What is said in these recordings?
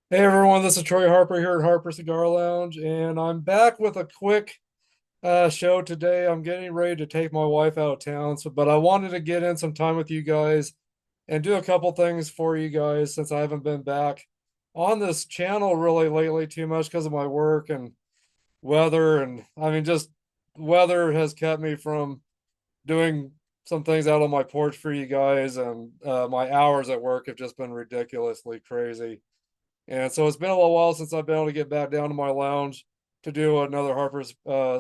Hey everyone, this is Troy Harper here at Harper Cigar Lounge, and I'm back with a quick show today. I'm getting ready to take my wife out of town, but I wanted to get in some time with you guys and do a couple things for you guys since I haven't been back on this channel really lately too much because of my work and weather, and I mean just weather has kept me from doing some things out on my porch for you guys, and my hours at work have just been ridiculously crazy. And so it's been a little while since I've been able to get back down to my lounge to do another Harper's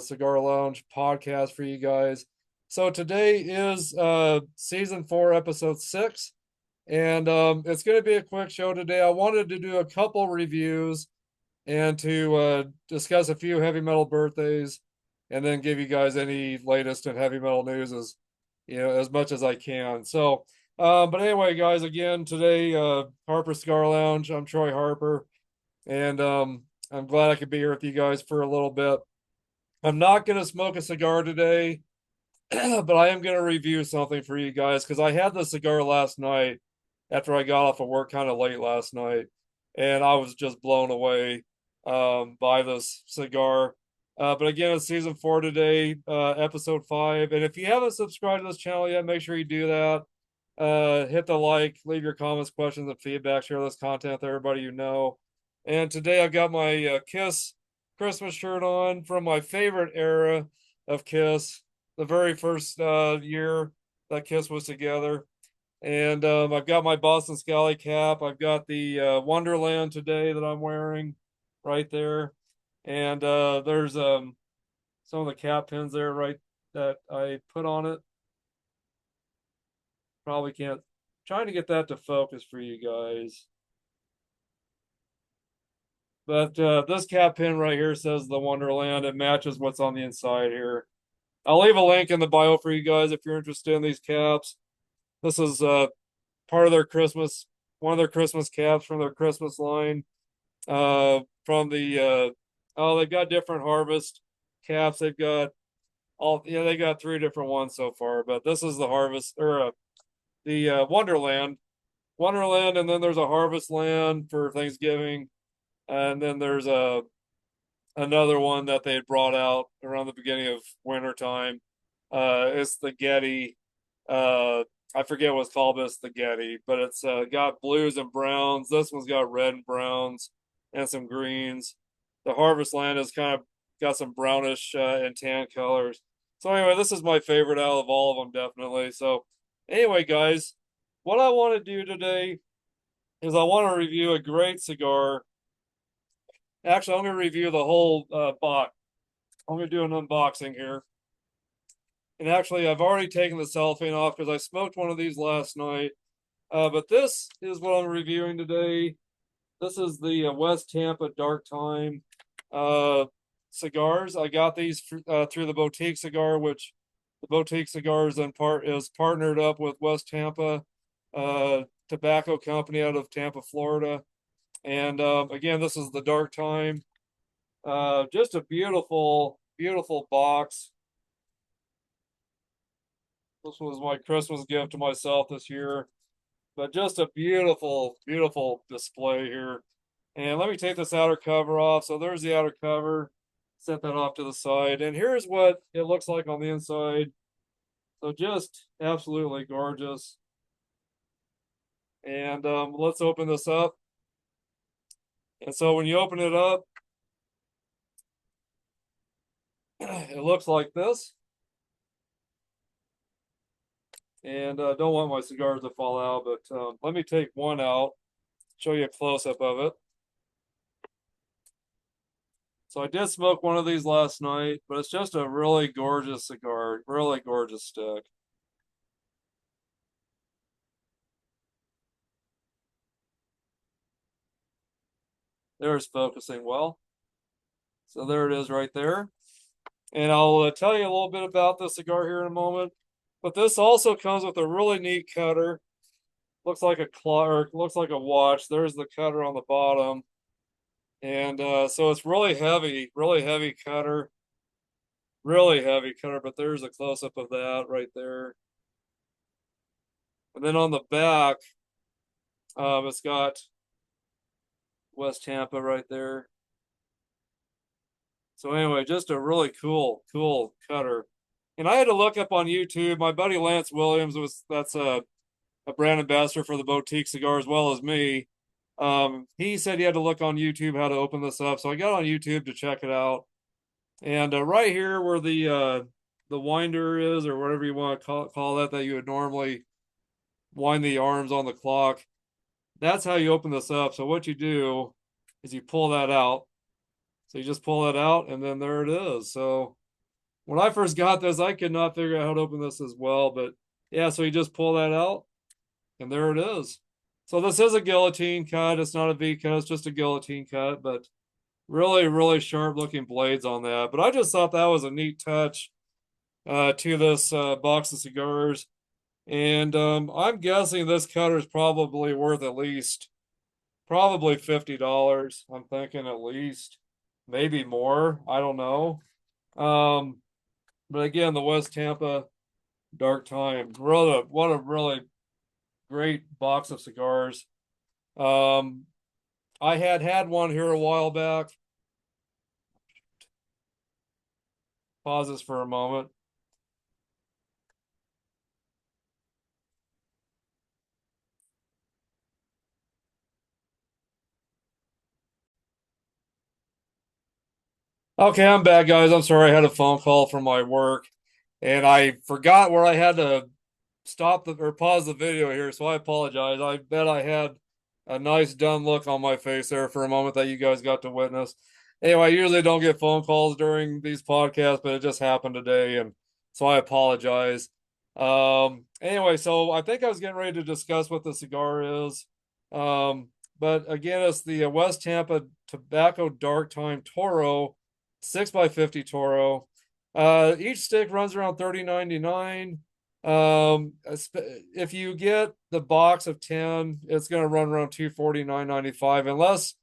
Cigar Lounge podcast for you guys. So today is season 4, episode 6, and it's going to be a quick show today. I wanted to do a couple reviews and to discuss a few heavy metal birthdays, and then give you guys any latest in heavy metal news as much as I can. So, but anyway, guys, again today, Harper Cigar Lounge. I'm Troy Harper, and I'm glad I could be here with you guys for a little bit. I'm not gonna smoke a cigar today, but I am gonna review something for you guys because I had the cigar last night after I got off of work kind of late last night, and I was just blown away by this cigar. But again, it's season 4 today, episode 5. And if you haven't subscribed to this channel yet, make sure you do that. Hit the like, leave your comments, questions, and feedback. Share this content with everybody you know. And today I've got my Kiss Christmas shirt on from my favorite era of Kiss, the very first year that Kiss was together. And I've got my Boston Scally cap. I've got the Wonderland today that I'm wearing right there. And there's some of the cap pins there, right, that I put on it. Probably can't. Trying to get that to focus for you guys. But this cap pin right here says the Wonderland. It matches what's on the inside here. I'll leave a link in the bio for you guys if you're interested in these caps. This is part of their Christmas, one of their Christmas caps from their Christmas line. From the oh, they've got different harvest caps. They've got they got 3 different ones so far, but this is the harvest or the Wonderland, and then there's a Harvest Land for Thanksgiving, and then there's a another one that they had brought out around the beginning of winter time. It's the Getty. Uh, I forget what it's called, but it's the Getty. But it's got blues and browns. This one's got red and browns and some greens. The Harvest Land has kind of got some brownish and tan colors. So anyway, this is my favorite out of all of them, definitely. So anyway, guys, what I want to do today is I want to review a great cigar. Actually, I'm going to review the whole box. I'm going to do an unboxing here. And actually, I've already taken the cellophane off because I smoked one of these last night. But this is what I'm reviewing today. This is the West Tampa Dark Time uh, cigars. I got these through the Boutique Cigar, which the Boutique Cigars in part is partnered up with West Tampa Tobacco Company out of Tampa, Florida. And again, this is the Dark Time. Just a beautiful, beautiful box. This was my Christmas gift to myself this year. But just a beautiful, beautiful display here. And let me take this outer cover off. So there's the outer cover. Set that off to the side. And here's what it looks like on the inside. So just absolutely gorgeous. And let's open this up. And so when you open it up, it looks like this. And don't want my cigars to fall out, but let me take one out, show you a close-up of it. So I did smoke one of these last night, but it's just a really gorgeous cigar, really gorgeous stick. There's focusing well. So there it is right there. And I'll tell you a little bit about the cigar here in a moment. But this also comes with a really neat cutter. Looks like a clock, or looks like a watch. There's the cutter on the bottom. And so it's really heavy cutter, really heavy cutter. But there's a close up of that right there. And then on the back, it's got West Tampa right there. So anyway, just a really cool cutter. And I had to look up on YouTube. My buddy Lance Williams that's a brand ambassador for the boutique cigar as well as me. He said he had to look on YouTube how to open this up. So I got on YouTube to check it out. And right here where the winder is, or whatever you want to call that you would normally wind the arms on the clock, that's how you open this up. So what you do is you pull that out. So you just pull that out, and then there it is. So when I first got this, I could not figure out how to open this as well. But yeah, so you just pull that out, and there it is. So this is a guillotine cut. It's not a V cut. It's just a guillotine cut, but really sharp looking blades on that. But I just thought that was a neat touch to this box of cigars. And I'm guessing this cutter is probably worth at least probably $50. I'm thinking at least, maybe more. I don't know. Um, but again, the West Tampa Dark Time. What a really great box of cigars. Um, I had one here a while back. Pause this for a moment. Okay, I'm back, guys. I'm sorry, I had a phone call from my work, and I forgot where I had to stop or pause the video here, so I apologize. I bet I had a nice dumb look on my face there for a moment that you guys got to witness. Anyway, I usually don't get phone calls during these podcasts, but it just happened today, and so I apologize. Anyway, so I think I was getting ready to discuss what the cigar is. Um, but again, it's the West Tampa Tobacco Dark Time Toro 6x50 Toro. Each stick runs around $30.99. If you get the box of 10, it's going to run around $249.95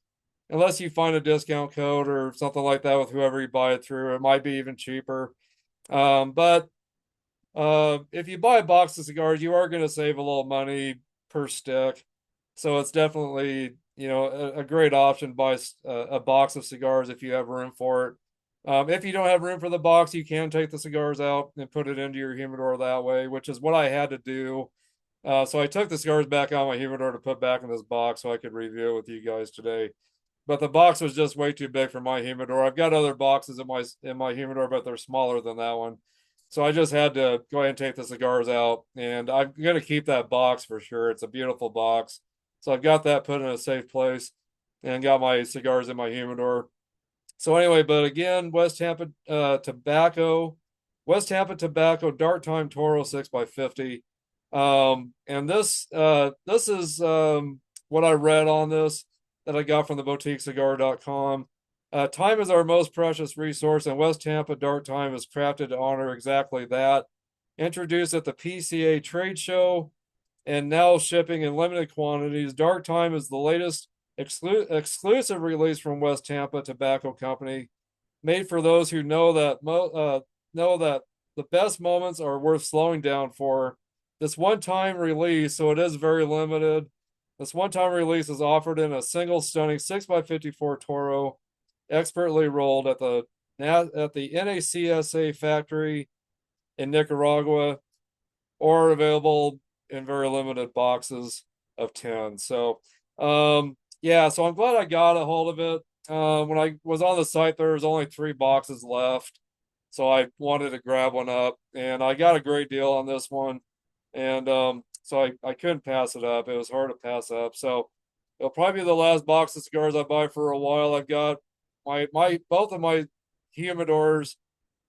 unless you find a discount code or something like that with whoever you buy it through. It might be even cheaper. But if you buy a box of cigars, you are going to save a little money per stick. So it's definitely, a great option to buy a box of cigars if you have room for it. If you don't have room for the box, you can take the cigars out and put it into your humidor that way, which is what I had to do. So I took the cigars back out of my humidor to put back in this box so I could review it with you guys today. But the box was just way too big for my humidor. I've got other boxes in my humidor, but they're smaller than that one. So I just had to go ahead and take the cigars out, and I'm gonna keep that box for sure. It's a beautiful box. So I've got that put in a safe place and got my cigars in my humidor. So anyway, but again, West Tampa Tobacco Dark Time Toro 6x50. And this is what I read on this that I got from the boutiquecigar.com. Time is our most precious resource, and West Tampa Dark Time is crafted to honor exactly that. Introduced at the PCA trade show and now shipping in limited quantities, Dark Time is the latest exclusive release from West Tampa Tobacco Company, made for those who know that the best moments are worth slowing down for. This one-time release, so it is very limited. This one-time release is offered in a single stunning 6x54 Toro, expertly rolled at the NACSA factory in Nicaragua, or available in very limited boxes of 10. So, yeah, so I'm glad I got a hold of it. When I was on the site, there was only 3 boxes left. So I wanted to grab one up, and I got a great deal on this one. And so I couldn't pass it up. It was hard to pass up. So it'll probably be the last box of cigars I buy for a while. I've got my both of my humidors,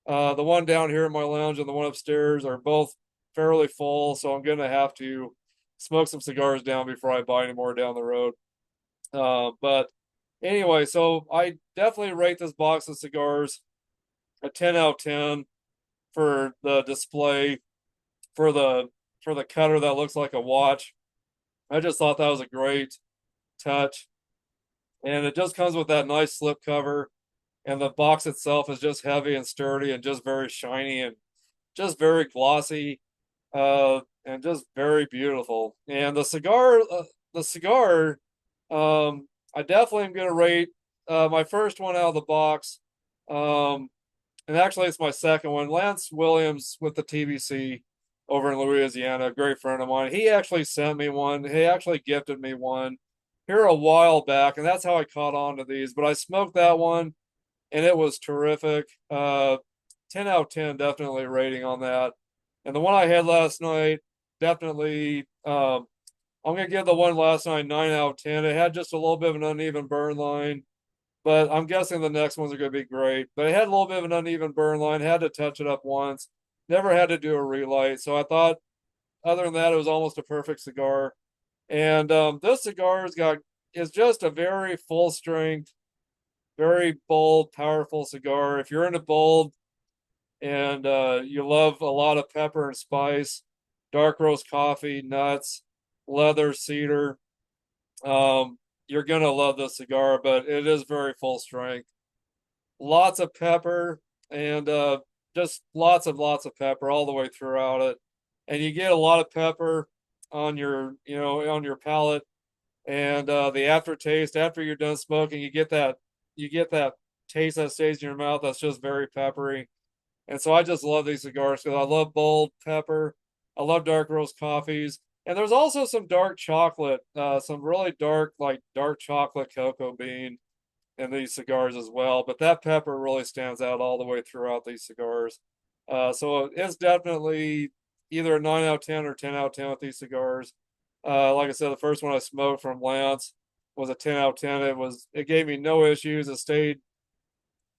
the one down here in my lounge and the one upstairs, are both fairly full. So I'm gonna have to smoke some cigars down before I buy any more down the road. But anyway, so I definitely rate this box of cigars a 10 out of 10 for the display, for the cutter that looks like a watch. I just thought that was a great touch. And it just comes with that nice slip cover. And the box itself is just heavy and sturdy and just very shiny and just very glossy, and just very beautiful. And the cigar, I definitely am going to rate my first one out of the box. Um, and actually, it's my second one. Lance Williams with the TBC over in Louisiana, a great friend of mine. He actually sent me one. He actually gifted me one here a while back, and that's how I caught on to these. But I smoked that one, and it was terrific. 10 out of 10, definitely rating on that. And the one I had last night, definitely. I'm gonna give the one last night 9 out of 10. It had just a little bit of an uneven burn line, but I'm guessing the next ones are gonna be great. But it had a little bit of an uneven burn line. Had to touch it up once. Never had to do a relight. So I thought, other than that, it was almost a perfect cigar. And this cigar is just a very full strength, very bold, powerful cigar. If you're into bold and you love a lot of pepper and spice, dark roast coffee, nuts, leather, cedar, you're gonna love this cigar. But it is very full strength, lots of pepper, and just lots of pepper all the way throughout it. And you get a lot of pepper on on your palate, and the aftertaste after you're done smoking, you get that taste that stays in your mouth that's just very peppery. And so I just love these cigars because I love bold pepper. I love dark roast coffees. And there's also some dark chocolate, some really dark, like dark chocolate cocoa bean in these cigars as well. But that pepper really stands out all the way throughout these cigars. So it's definitely either a 9 out of 10 or 10 out of 10 with these cigars. Like I said, the first one I smoked from Lance was a 10 out of 10. It gave me no issues.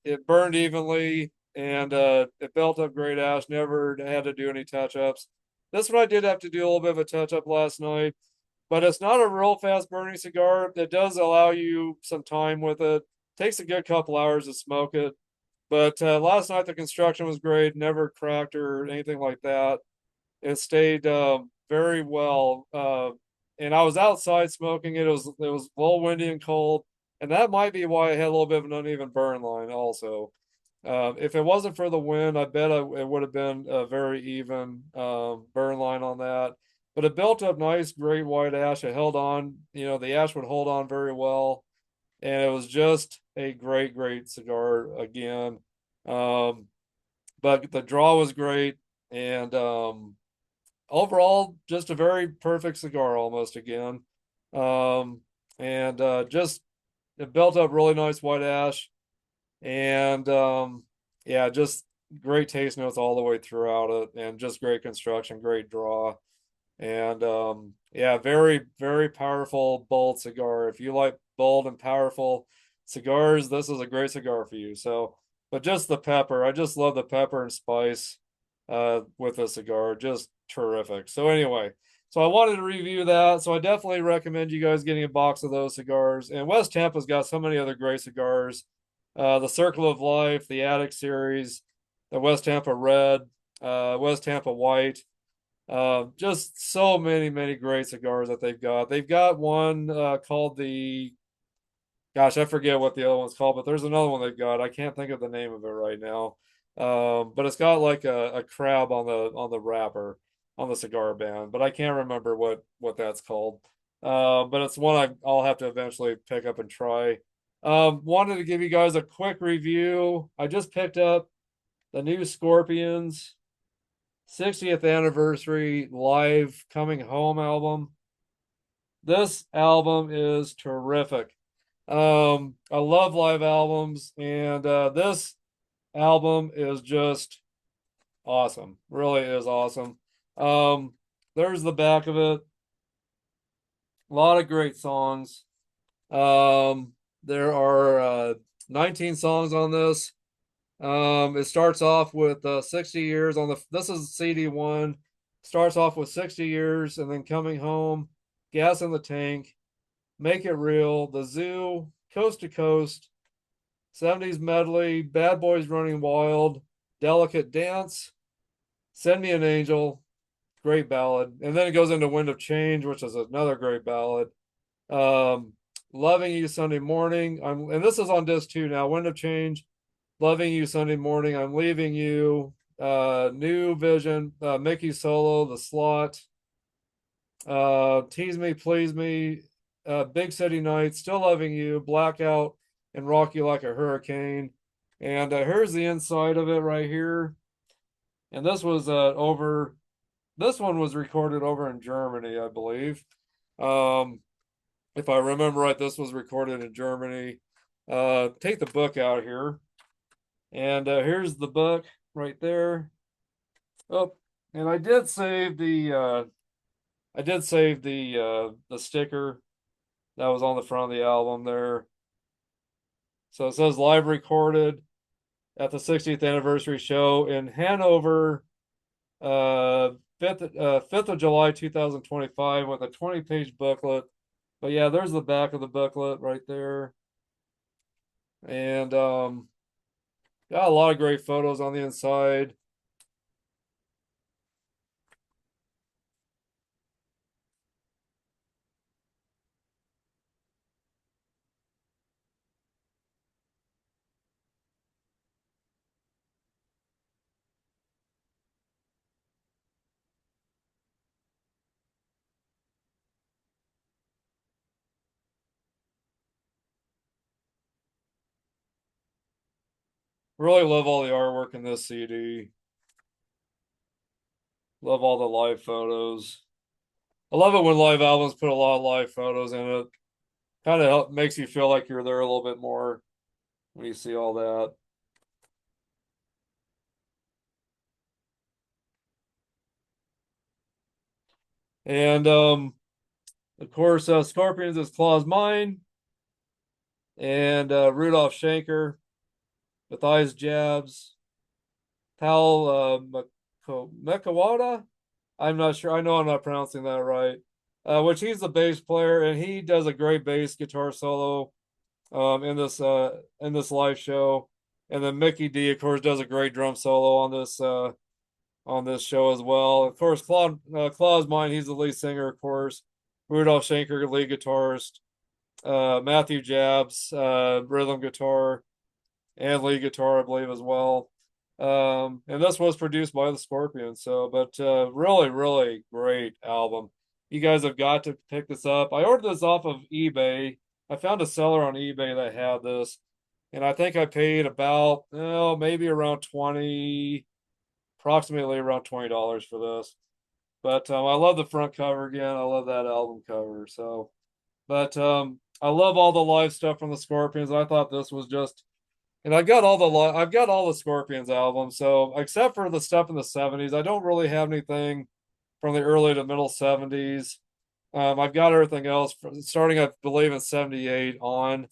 It burned evenly, and it built up great ash. Never had to do any touch ups. This one I did have to do a little bit of a touch up last night, but it's not a real fast burning cigar. It does allow you some time with it. Takes a good couple hours to smoke it. But last night the construction was great, never cracked or anything like that. It stayed very well. And I was outside smoking it. It was a little windy and cold, and that might be why I had a little bit of an uneven burn line also. If it wasn't for the wind, I bet it would have been a very even burn line on that. But it built up nice, great white ash. It held on, the ash would hold on very well. And it was just a great, great cigar again. Um, but the draw was great. And overall, just a very perfect cigar almost again. Um, and just it built up really nice white ash. And yeah, just great taste notes all the way throughout it, and just great construction, great draw. And yeah, very, very powerful, bold cigar. If you like bold and powerful cigars, this is a great cigar for you. So, but just the pepper, I just love the pepper and spice with the cigar, just terrific. So anyway, so I wanted to review that. So I definitely recommend you guys getting a box of those cigars. And West Tampa's got so many other great cigars. The Circle of Life, the Attic series, the West Tampa Red, West Tampa White. Just so many, many great cigars that they've got. They've got one called gosh, I forget what the other one's called, but there's another one they've got. I can't think of the name of it right now. But it's got like a crab on the wrapper on the cigar band, but I can't remember what that's called. But it's one I'll have to eventually pick up and try. Wanted to give you guys a quick review. I just picked up the new Scorpions 60th anniversary live coming home album. This album is terrific. I love live albums, and this album is just awesome. Really is awesome. Um, there's the back of it. A lot of great songs. There are 19 songs on this. It starts off with 60 years on this is CD1. Starts off with 60 years and then coming home, gas in the tank, make it real, the zoo, coast to coast, 70s medley, bad boys running wild, delicate dance, send me an angel, great ballad. And then it goes into Wind of Change, which is another great ballad. Um, Loving You Sunday Morning. And this is on disc 2 now. Wind of Change, Loving You Sunday Morning, I'm Leaving You, New Vision, Mickey Solo, The Slot, Tease Me, Please Me, Big City Nights, Still Loving You, Blackout, and Rock You Like a Hurricane. And here's the inside of it right here. And this was this one was recorded over in Germany, I believe. If I remember right, this was recorded in Germany. Take the book out here. And here's the book right there. Oh, and I did save the sticker that was on the front of the album there. So it says live recorded at the 60th anniversary show in Hanover, 5th of July 2025, with a 20-page booklet. But yeah, there's the back of the booklet right there. And got a lot of great photos on the inside. Really love all the artwork in this CD. Love all the live photos. I love it when live albums put a lot of live photos in it. Kind of makes you feel like you're there a little bit more when you see all that. And of course, Scorpions is Claw's Mine, and Rudolph Schenker with Eyes Jabs. Tal Mekawada. I'm not sure. I know I'm not pronouncing that right. Which he's the bass player, and he does a great bass guitar solo in this live show. And then Mickey D, of course, does a great drum solo on this show as well. Of course, Claw's Mine, he's the lead singer, of course. Rudolph Schenker, lead guitarist. Matthew Jabs, rhythm guitar and lead guitar, I believe, as well. And this was produced by the Scorpions. So, but really, really great album. You guys have got to pick this up. I ordered this off of eBay. I found a seller on eBay that had this, and I think I paid about maybe around approximately around $20 for this. But I love the front cover again. I love that album cover. So, but I love all the live stuff from the Scorpions. I thought this was just, and I've got all the Scorpions albums. So except for the stuff in the 70s, I don't really have anything from the early to middle 70s. I've got everything else starting, I believe, in 78 on,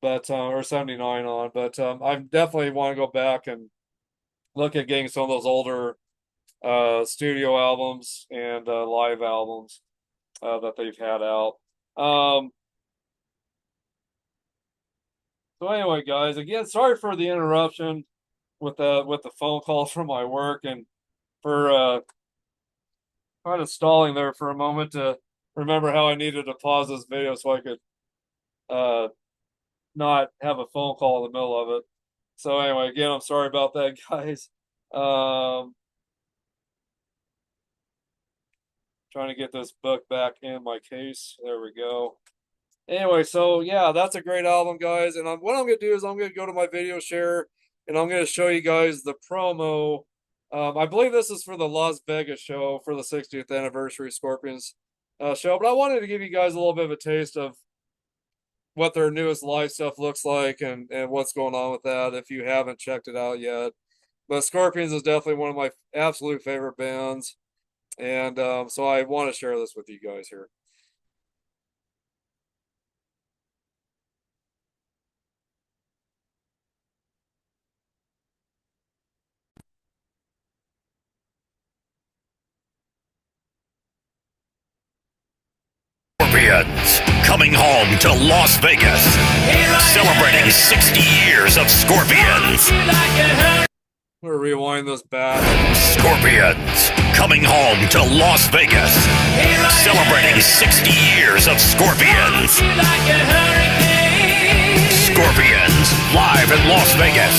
but or 79 on. But I definitely want to go back and look at getting some of those older studio albums and live albums that they've had out. So anyway, guys, again, sorry for the interruption with the phone call from my work, and for kind of stalling there for a moment to remember how I needed to pause this video so I could not have a phone call in the middle of it. So anyway, again, I'm sorry about that, guys. Trying to get this book back in my case. There we go. Anyway, so yeah, that's a great album, guys. And what I'm going to do is I'm going to go to my video share, and I'm going to show you guys the promo. I believe this is for the Las Vegas show for the 60th anniversary Scorpions show. But I wanted to give you guys a little bit of a taste of what their newest live stuff looks like and what's going on with that if you haven't checked it out yet. But Scorpions is definitely one of my absolute favorite bands. And so I want to share this with you guys here. Scorpions coming home to Las Vegas, celebrating 60 years of Scorpions. I'm gonna rewind this back. Scorpions coming home to Las Vegas, celebrating 60 years of Scorpions. Scorpions live in Las Vegas,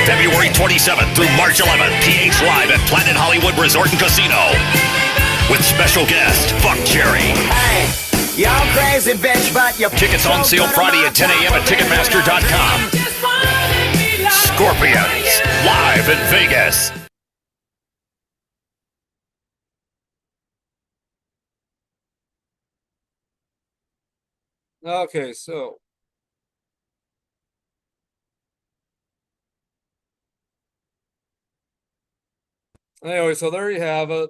February 27th through March 11th. PH Live at Planet Hollywood Resort and Casino with special guest Buck Cherry. Y'all crazy bitch, but you Tickets on sale Friday at 10 a.m. at Ticketmaster.com. Scorpions, live in Vegas. Okay, so anyway, so there you have it.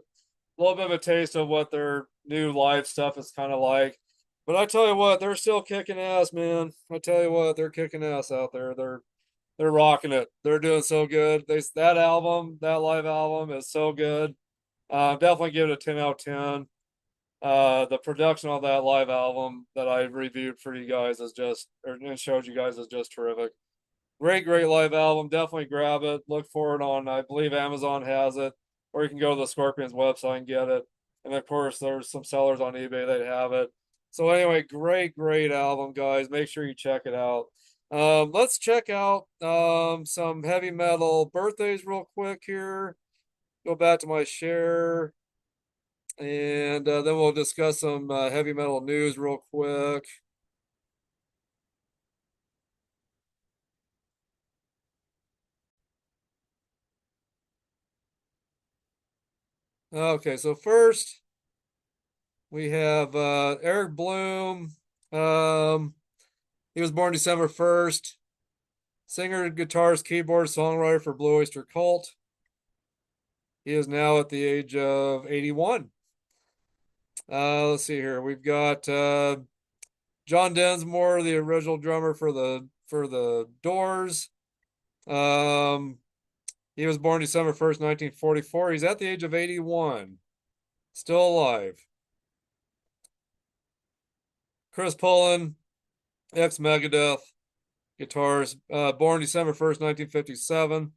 A little bit of a taste of what their new live stuff is kind of like. But I tell you what, they're still kicking ass, man. I tell you what, they're kicking ass out there. They're rocking it. They're doing so good. That album, that live album is so good. Definitely give it a 10 out of 10. The production on that live album that I reviewed for you guys is just, and showed you guys is just terrific. Great live album. Definitely grab it. Look for it on, I believe Amazon has it, or you can go to the Scorpions website and get it. And of course, there's some sellers on eBay that have it. So anyway, great album, guys. Make sure you check it out. Let's check out some heavy metal birthdays real quick here. Go back to my share, and then we'll discuss some heavy metal news real quick. Okay, so first we have Eric Bloom. Um, he was born December 1st. Singer, guitarist, keyboard, songwriter for Blue Oyster Cult. He is now at the age of 81. Let's see here. We've got John Densmore, the original drummer for the Doors. He was born December 1st, 1944. He's at the age of 81. Still alive. Chris Pullen, ex Megadeth, guitars. Born December 1st, 1957.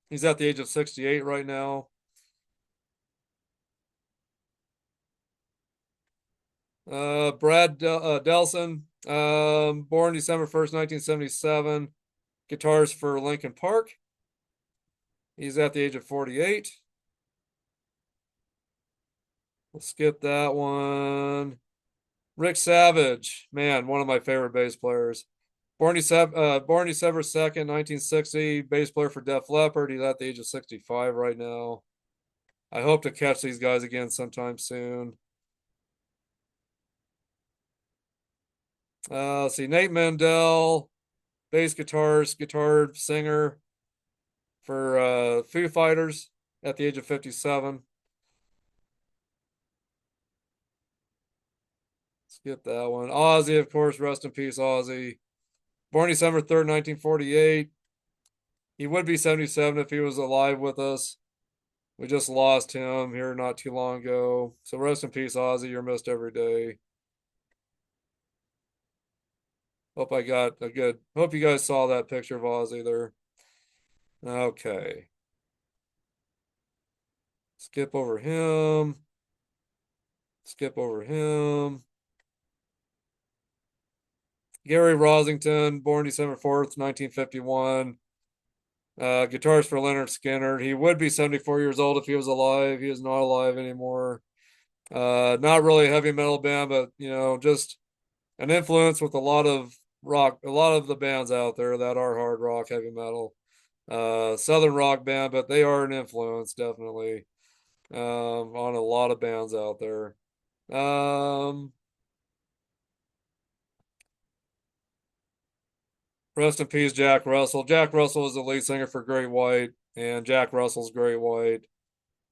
He's at the age of 68 right now. Brad Delson, born December 1st, 1977. Guitars for Linkin Park. He's at the age of 48. We'll skip that one. Rick Savage, man, one of my favorite bass players. Born December 2nd, 1960, bass player for Def Leppard. He's at the age of 65 right now. I hope to catch these guys again sometime soon. Let's see, Nate Mendel, bass guitar singer for Foo Fighters at the age of 57. Skip that one. Ozzy, of course, rest in peace, Ozzy. Born December 3rd, 1948. He would be 77 if he was alive with us. We just lost him here not too long ago. So rest in peace, Ozzy. You're missed every day. Hope I got a good, hope you guys saw that picture of Ozzy there. Okay. Skip over him. Skip over him. Gary Rosington, born December 4th, 1951. Guitarist for Leonard Skinner. He would be 74 years old if he was alive. He is not alive anymore. Not really a heavy metal band, but just an influence with a lot of rock, a lot of the bands out there that are hard rock, heavy metal, southern rock band, but they are an influence definitely on a lot of bands out there. Rest in peace, Jack Russell. Jack Russell was the lead singer for Great White, and Jack Russell's Great White.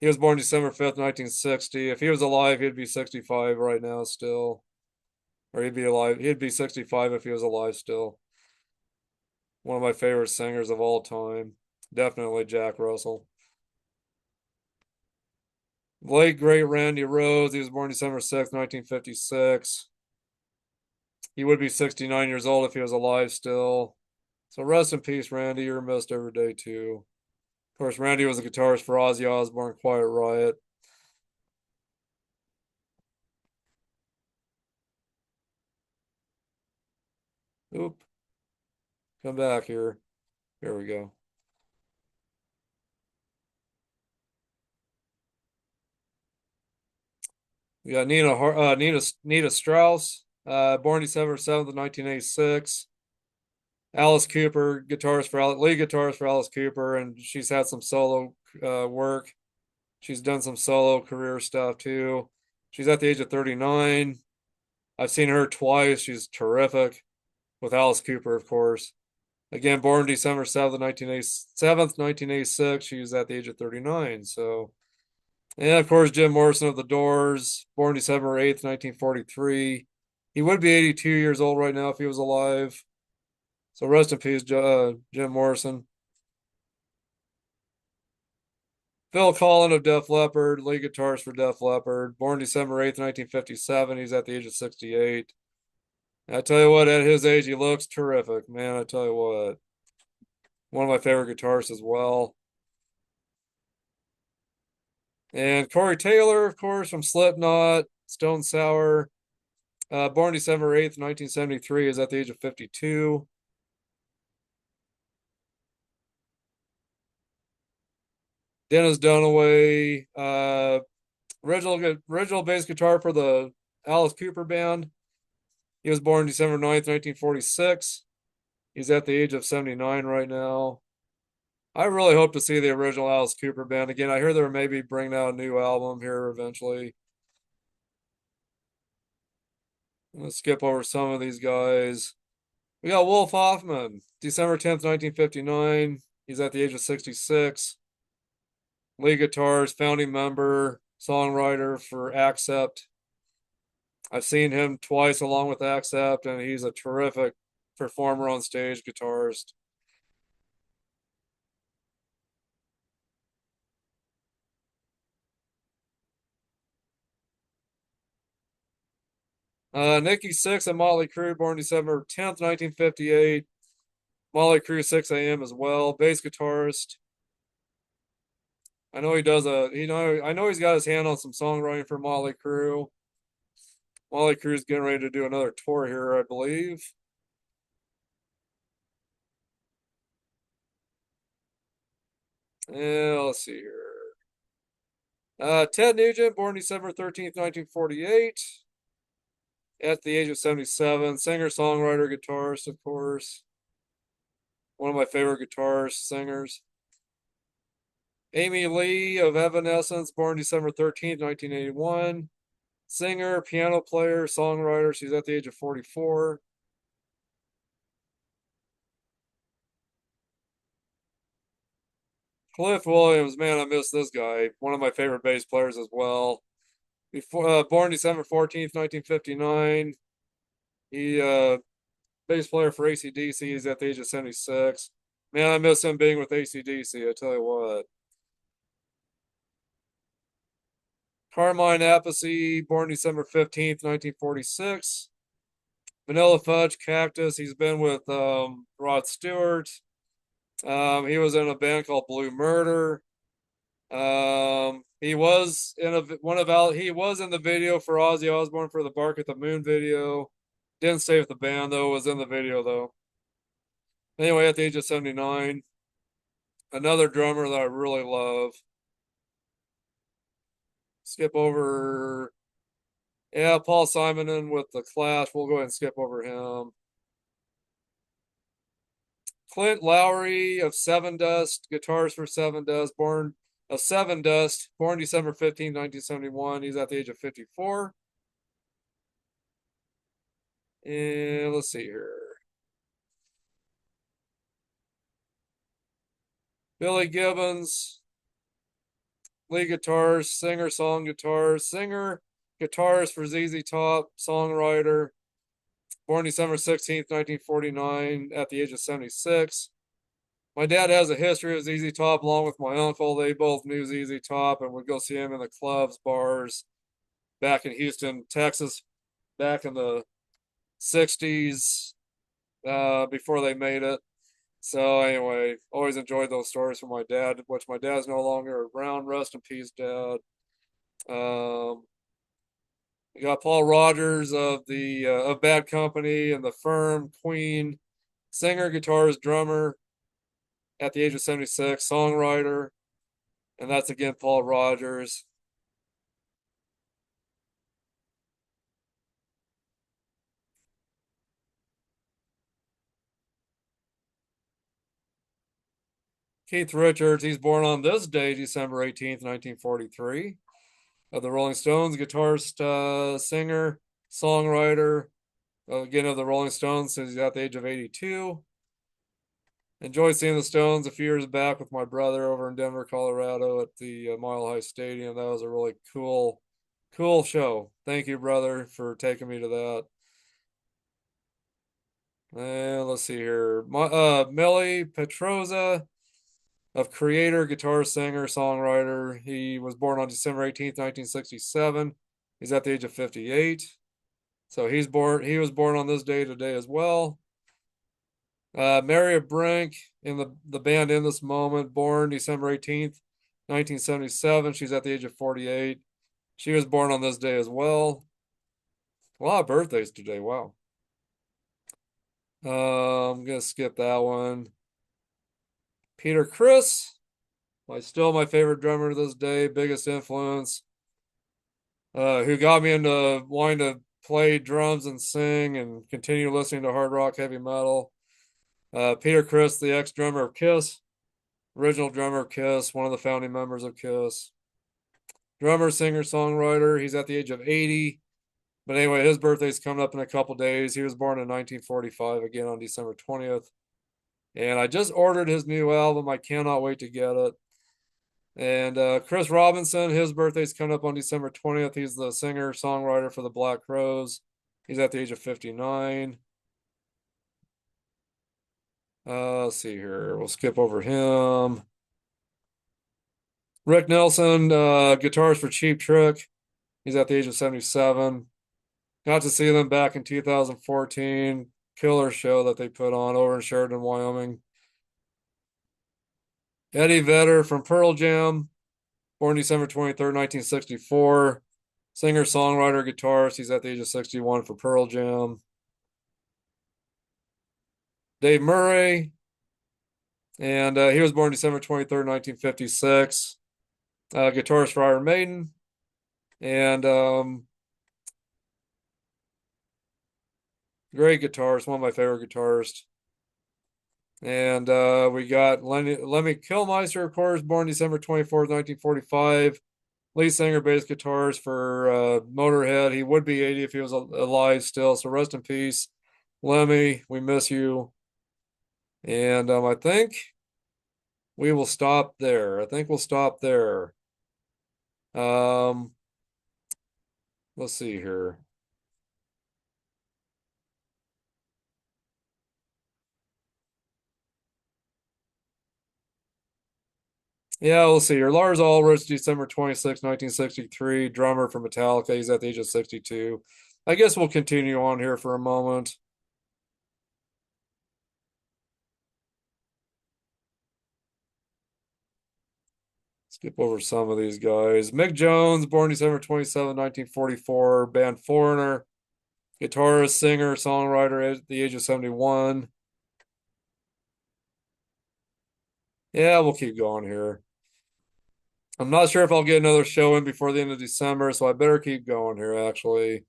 He was born December 5th, 1960. If he was alive, he'd be 65 right now still. Or he'd be alive. He'd be 65 if he was alive still. One of my favorite singers of all time. Definitely Jack Russell. Late great Randy Rhoads. He was born December 6th, 1956. He would be 69 years old if he was alive still. So rest in peace, Randy. You're missed every day too. Of course, Randy was a guitarist for Ozzy Osbourne, Quiet Riot. Oop. Come back here. Here we go. We got Nina Strauss, born December 7th, 1986. Alice Cooper, lead guitarist for Alice Cooper, and she's had some solo work. She's done some solo career stuff too. She's at the age of 39. I've seen her twice. She's terrific with Alice Cooper, of course. Again, born December 7th, 1986. She was at the age of 39. So, and of course, Jim Morrison of the Doors, born December 8th, 1943. He would be 82 years old right now if he was alive. So rest in peace, Jim Morrison. Phil Collen of Def Leppard, lead guitarist for Def Leppard, born December 8th, 1957. He's at the age of 68. I tell you what, at his age, he looks terrific, man. I tell you what. One of my favorite guitarists as well. And Corey Taylor, of course, from Slipknot, Stone Sour, born December 8th, 1973, is at the age of 52. Dennis Dunaway, original bass guitar for the Alice Cooper band. He was born December 9th, 1946. He's at the age of 79 right now. I really hope to see the original Alice Cooper band again. I hear they're maybe bringing out a new album here eventually. Let's skip over some of these guys. We got Wolf Hoffman, December 10th, 1959. He's at the age of 66. Lead guitarist, founding member, songwriter for Accept. I've seen him twice along with Accept, and he's a terrific performer on stage, guitarist. Nikki Sixx of Motley Crue, born December 10th, 1958. Motley Crue 6 AM as well, bass guitarist. I know he does I know he's got his hand on some songwriting for Motley Crue. Motley Crue's getting ready to do another tour here, I believe. Yeah, let's see here. Ted Nugent, born December 13th, 1948. At the age of 77. Singer, songwriter, guitarist, of course. One of my favorite guitarists, singers. Amy Lee of Evanescence, born December 13th, 1981. Singer, piano player, songwriter. She's at the age of 44. Cliff Williams, man, I miss this guy. One of my favorite bass players as well. Born December 14th, 1959. He bass player for AC/DC. He's at the age of 76. Man, I miss him being with AC/DC. I tell you what. Carmine Appice, born December 15th, 1946. Vanilla Fudge Cactus. He's been with Rod Stewart. He was in a band called Blue Murder. He was in he was in the video for Ozzy Osbourne for the Bark at the Moon video. Didn't stay with the band though, was in the video though. Anyway, at the age of 79, another drummer that I really love. Skip over, yeah, Paul Simonon with the Clash. We'll go ahead and skip over him. Clint Lowry of Seven Dust, guitarist for Seven Dust, born December 15th, 1971. He's at the age of 54. And let's see here. Billy Gibbons, lead guitarist, singer, singer, guitarist for ZZ Top, songwriter, born December 16th, 1949, at the age of 76. My dad has a history of ZZ Top along with my uncle. They both knew ZZ Top and would go see him in the clubs, bars back in Houston, Texas, back in the 60s, before they made it. So anyway, always enjoyed those stories from my dad, which my dad's no longer around. Rest in peace, Dad. We got Paul Rogers of Bad Company and the Firm, Queen, singer, guitarist, drummer, at the age of 76, songwriter, and that's again Paul Rogers. Keith Richards, he's born on this day, December 18th, 1943. Of the Rolling Stones, guitarist, singer, songwriter, again of the Rolling Stones since he's at the age of 82. Enjoyed seeing the Stones a few years back with my brother over in Denver, Colorado at the Mile High Stadium. That was a really cool show. Thank you, brother, for taking me to that. And let's see here. Millie Petroza, of creator, guitar, singer, songwriter. He was born on December 18th, 1967. He's at the age of 58. So he was born on this day today as well. Mary Brink in the band In This Moment, born December 18th, 1977. She's at the age of 48. She was born on this day as well. A lot of birthdays today. Wow. I'm gonna skip that one. Peter Criss, still my favorite drummer to this day, biggest influence. Who got me into wanting to play drums and sing and continue listening to hard rock, heavy metal. Peter Criss, the ex-drummer of Kiss, original drummer of Kiss, one of the founding members of Kiss. Drummer, singer, songwriter. He's at the age of 80. But anyway, his birthday's coming up in a couple days. He was born in 1945, again on December 20th. And I just ordered his new album. I cannot wait to get it. And Chris Robinson, his birthday's coming up on December 20th. He's the singer, songwriter for the Black Crowes. He's at the age of 59. Let's see here. We'll skip over him. Rick Nelson, guitarist for Cheap Trick. He's at the age of 77. Got to see them back in 2014. Killer show that they put on over in Sheridan, Wyoming. Eddie Vedder from Pearl Jam, born December 23rd, 1964. Singer, songwriter, guitarist. He's at the age of 61 for Pearl Jam. Dave Murray, and he was born December 23rd, 1956. Guitarist for Iron Maiden. And great guitarist, one of my favorite guitarists. And we got Lemmy Kilmister, of course, born December 24th, 1945. Lead singer, bass guitarist for Motorhead. He would be 80 if he was alive still. So rest in peace, Lemmy. We miss you. And I think we will stop there. I think we'll stop there. Let's see here. Yeah, we'll see here. Lars Ulrich, December 26, 1963, drummer for Metallica. He's at the age of 62. I guess we'll continue on here for a moment. Skip over some of these guys. Mick Jones, born December 27, 1944, band Foreigner. Guitarist, singer, songwriter at the age of 71. Yeah, we'll keep going here. I'm not sure if I'll get another show in before the end of December, so I better keep going here, actually.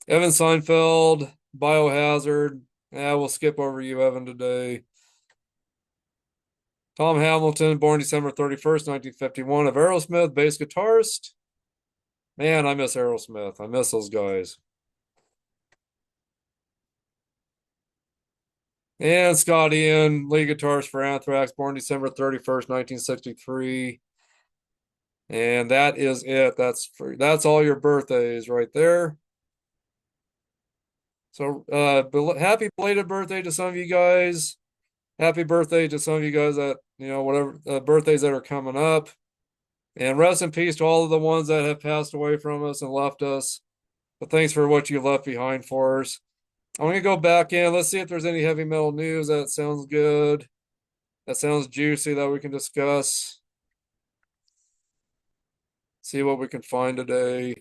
Evan Seinfeld, Biohazard. Yeah, we'll skip over you, Evan, today. Tom Hamilton, born December 31st, 1951, of Aerosmith, bass guitarist. Man, I miss Aerosmith. I miss those guys. And Scott Ian, lead guitarist for Anthrax, born December 31st, 1963. And that is it. That's all your birthdays right there. So happy belated birthday to some of you guys. Happy birthday to some of you guys that, whatever birthdays that are coming up. And rest in peace to all of the ones that have passed away from us and left us. But thanks for what you left behind for us. I'm going to go back in. Let's see if there's any heavy metal news that sounds good. That sounds juicy that we can discuss. See what we can find today.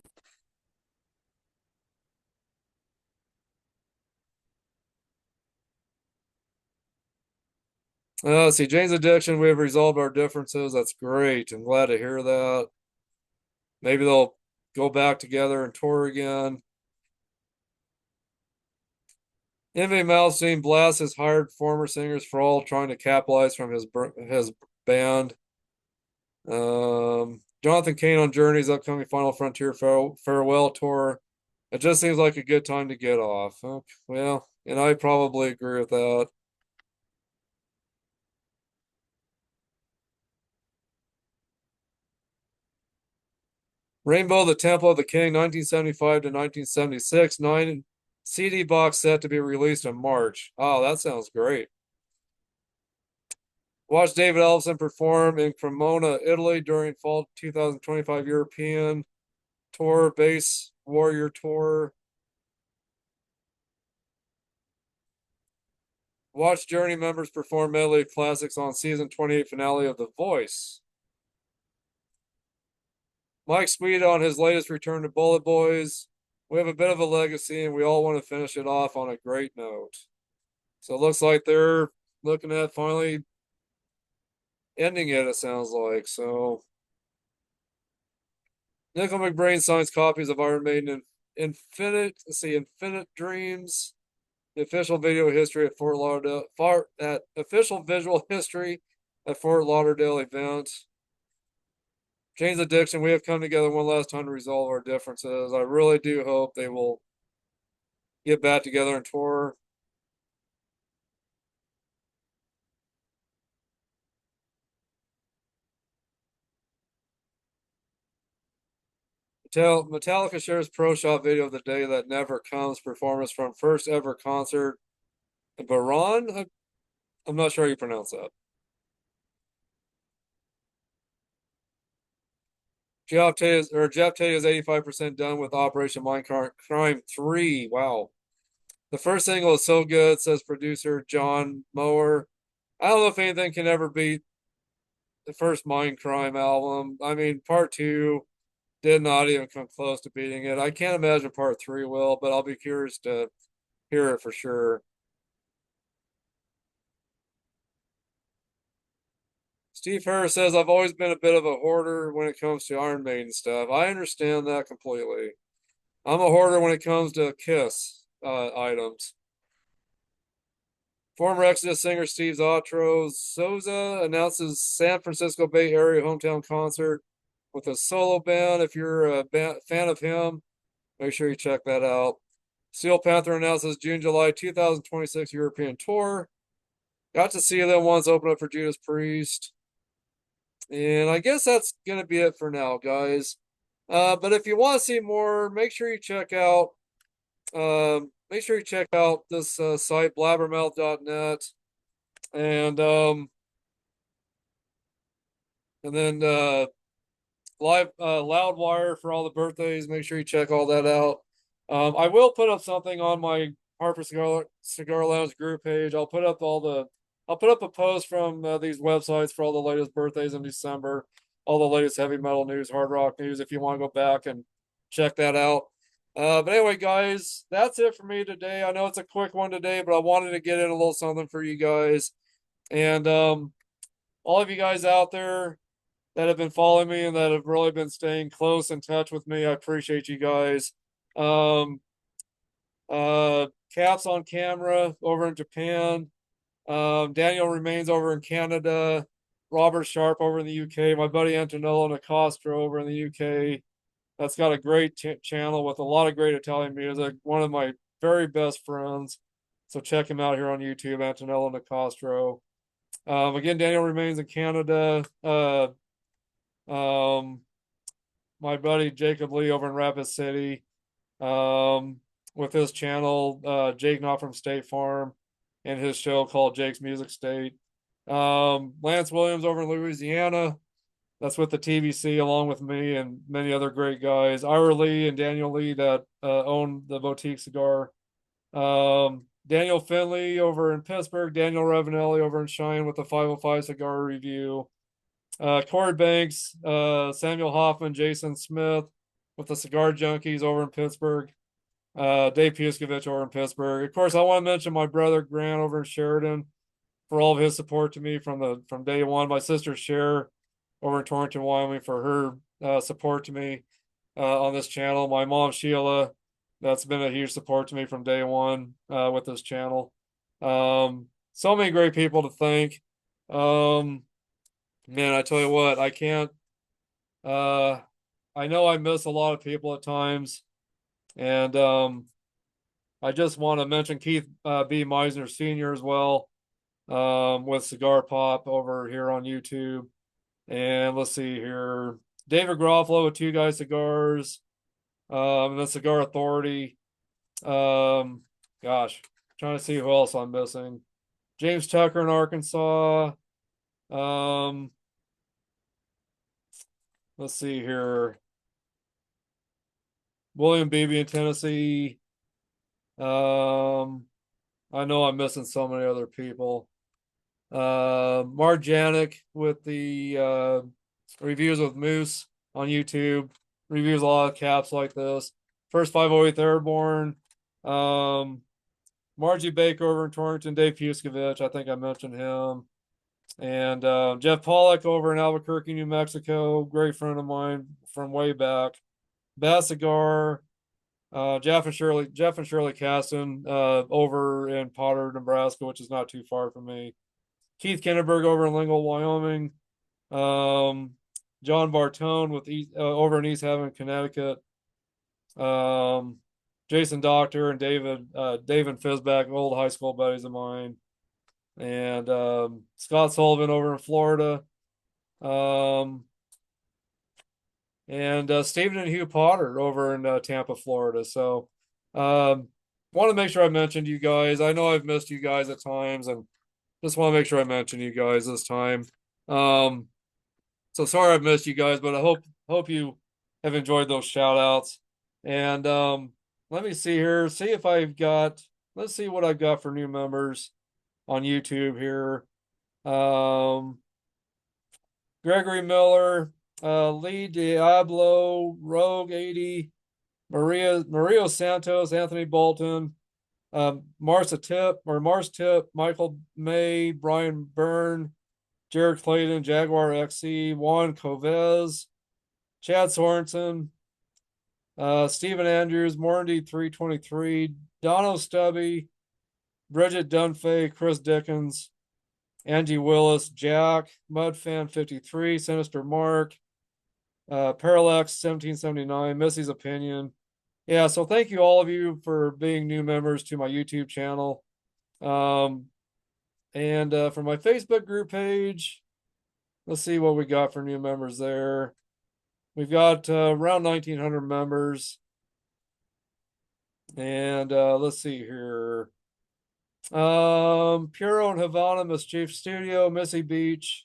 Let's see, Jane's Addiction, we have resolved our differences. That's great. I'm glad to hear that. Maybe they'll go back together and tour again. Envy Malmsteen blasts his hired former singers for all trying to capitalize from his band. Jonathan Cain on Journey's upcoming Final Frontier farewell tour. It just seems like a good time to get off. Okay, well, and I probably agree with that. Rainbow, the Temple of the King, 1975 to 1976, 9 CD box set to be released in March. Oh, that sounds great. Watch David Ellefson perform in Cremona, Italy during fall 2025 European Tour, Bass Warrior Tour. Watch Journey members perform medley of classics on season 28 finale of The Voice. Mike Sweet on his latest return to Bullet Boys. We have a bit of a legacy and we all want to finish it off on a great note. So it looks like they're looking at finally ending it, it sounds like. So Nickel McBrain signs copies of Iron Maiden and Infinite Dreams, the official video history at Fort Lauderdale, official visual history at Fort Lauderdale event. Jane's Addiction, we have come together one last time to resolve our differences. I really do hope they will get back together and tour. Metallica shares pro shop video of the day that never comes performance from first ever concert in Baron. I'm not sure how you pronounce that. Jeff Tate is 85% done with Operation Mindcrime 3. Wow. The first single is so good, says producer John Mower. I don't know if anything can ever beat the first Mindcrime album. I mean, part two did not even come close to beating it. I can't imagine part three will, but I'll be curious to hear it for sure. Steve Harris says, I've always been a bit of a hoarder when it comes to Iron Maiden stuff. I understand that completely. I'm a hoarder when it comes to Kiss items. Former Exodus singer Steve Souza announces San Francisco Bay Area hometown concert with a solo band. If you're a fan of him, make sure you check that out. Steel Panther announces June, July 2026 European tour. Got to see them once open up for Judas Priest. And I guess that's going to be it for now, guys. But if you want to see more, make sure you check out this site, blabbermouth.net. And then Loudwire for all the birthdays. Make sure you check all that out. I will put up something on my Harper Cigar Lounge group page. I'll put up a post from these websites for all the latest birthdays in December, all the latest heavy metal news, hard rock news, if you want to go back and check that out. But anyway, guys, that's it for me today. I know it's a quick one today, but I wanted to get in a little something for you guys. And all of you guys out there that have been following me and that have really been staying close in touch with me, I appreciate you guys. Caps on Camera over in Japan. Daniel Remains over in Canada. Robert Sharp over in the UK. My buddy Antonello Nicastro over in the UK. That's got a great channel with a lot of great Italian music. One of my very best friends. So check him out here on YouTube, Antonello Nicastro. Again, Daniel Remains in Canada. My buddy Jacob Lee over in Rapid City. With his channel, Jake Not from State Farm, and his show called Jake's Music State. Lance Williams over in Louisiana. That's with the TBC along with me and many other great guys. Ira Lee and Daniel Lee that own the Boutique Cigar. Daniel Finley over in Pittsburgh. Daniel Ravenelli over in Cheyenne with the 505 Cigar Review. Corey Banks, Samuel Hoffman, Jason Smith with the Cigar Junkies over in Pittsburgh. Dave Puskovich over in Pittsburgh. Of course, I want to mention my brother Grant over in Sheridan for all of his support to me from day one. My sister Cher over in Torrington, Wyoming for her support to me on this channel. My mom Sheila That's been a huge support to me from day one with this channel. So many great people to thank. Um, Man, I tell you what, I can't. Uh, I know I miss a lot of people at times, and I just want to mention Keith B. Meisner Sr. as well, with Cigar Pop over here on YouTube. And let's see here, David Groffalo with Two Guys Cigars, and the Cigar Authority. Um, Gosh, trying to see who else I'm missing. James Tucker in Arkansas. Um, let's see here. William Beebe in Tennessee. Um, I know I'm missing so many other people. Mark Janik with the reviews with Moose on YouTube. Reviews a lot of caps like this. First 508 Airborne. Um, Margie Baker over in Torrington. Dave Puskovich, I think I mentioned him. And Jeff Pollock over in Albuquerque, New Mexico. Great friend of mine from way back. Bass Cigar. Jeff and Shirley Caston over in Potter, Nebraska, which is not too far from me. Keith Kinneberg over in Lingle, Wyoming. John Bartone with over in East Haven, Connecticut. Um, Jason Doctor and David Fizback, old high school buddies of mine. And Scott Sullivan over in Florida. Um, and Stephen and Hugh Potter over in Tampa, Florida. So, want to make sure I mentioned you guys. I know I've missed you guys at times, and just want to make sure I mention you guys this time. Um, so sorry I've missed you guys, but I hope you have enjoyed those shout outs. And let me see here, see if I've got. Let's see what I've got for new members on YouTube here. Gregory Miller, Lee Diablo, Rogue 80, Mario Santos, Anthony Bolton, Mars Tip, Michael May, Brian Byrne, Jared Clayton, Jaguar XC, Juan Covez, Chad Sorensen, Stephen Andrews, Morndy 323, Dono Stubby, Bridget Dunphy, Chris Dickens, Angie Willis, Jack, Mudfan 53, Sinister Mark, Parallax 1779, Missy's Opinion. Yeah, so thank you all of you for being new members to my YouTube channel. And for my Facebook group page, let's see what we got for new members there. We've got around 1,900 members. And let's see here. Puro and Havana, Mischief Studio, Missy Beach,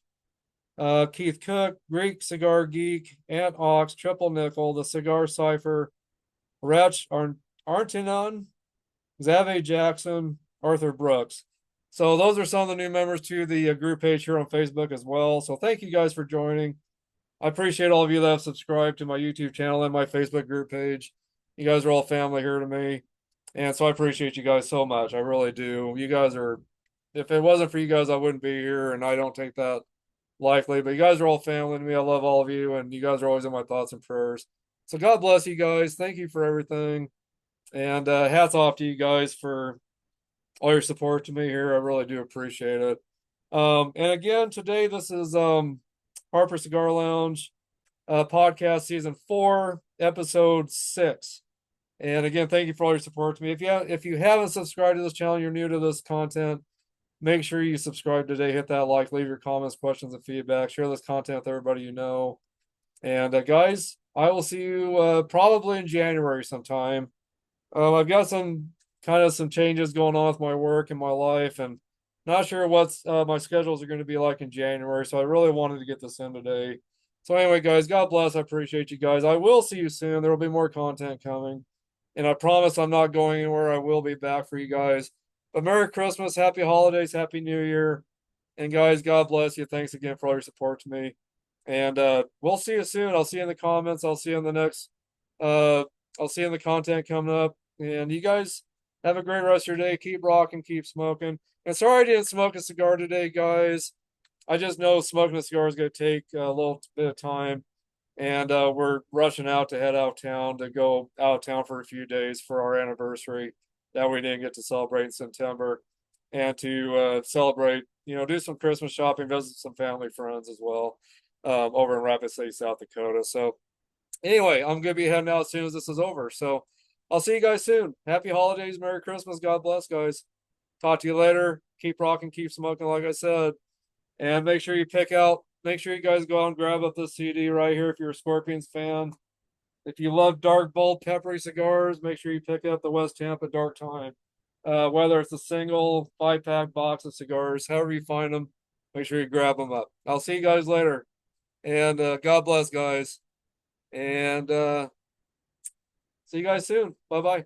Keith Cook, Greek Cigar Geek, Ant Ox, Triple Nickel, The Cigar Cipher, Wretch Artinon, Xavier Jackson, Arthur Brooks. So those are some of the new members to the group page here on Facebook as well. So thank you guys for joining. I appreciate all of you that have subscribed to my YouTube channel and my Facebook group page. You guys are all family here to me. And so I appreciate you guys so much. I really do. You guys are, if it wasn't for you guys, I wouldn't be here. And I don't take that lightly, but you guys are all family to me. I love all of you. And you guys are always in my thoughts and prayers. So God bless you guys. Thank you for everything. And hats off to you guys for all your support to me here. I really do appreciate it. And again, today, this is Harper Cigar Lounge podcast season 4, episode 6. And again, thank you for all your support to me. If you haven't subscribed to this channel, you're new to this content, make sure you subscribe today. Hit that like, leave your comments, questions, and feedback. Share this content with everybody you know. And guys, I will see you probably in January sometime. I've got some changes going on with my work and my life, and not sure what's my schedules are going to be like in January. So I really wanted to get this in today. So anyway, guys, God bless. I appreciate you guys. I will see you soon. There will be more content coming. And I promise I'm not going anywhere. I will be back for you guys. But Merry Christmas, Happy Holidays, Happy New Year. And guys, God bless you. Thanks again for all your support to me. And we'll see you soon. I'll see you in the comments. I'll see you in the next I'll see you in the content coming up. And you guys have a great rest of your day. Keep rocking, keep smoking. And sorry I didn't smoke a cigar today, guys. I just know smoking a cigar is going to take a little bit of time. and we're rushing out to head out of town to go out of town for a few days for our anniversary that we didn't get to celebrate in September, and to celebrate, do some Christmas shopping, visit some family friends as well, over in Rapid City, South Dakota. So anyway, I'm gonna be heading out as soon as this is over. So I'll see you guys soon. Happy holidays, Merry Christmas, God bless, guys. Talk to you later. Keep rocking, keep smoking, like I said. And make sure you guys go out and grab up this CD right here if you're a Scorpions fan. If you love dark, bold, peppery cigars, make sure you pick up the West Tampa Dark Time. Whether it's a single 5-pack box of cigars, however you find them, make sure you grab them up. I'll see you guys later. And God bless, guys. And see you guys soon. Bye bye.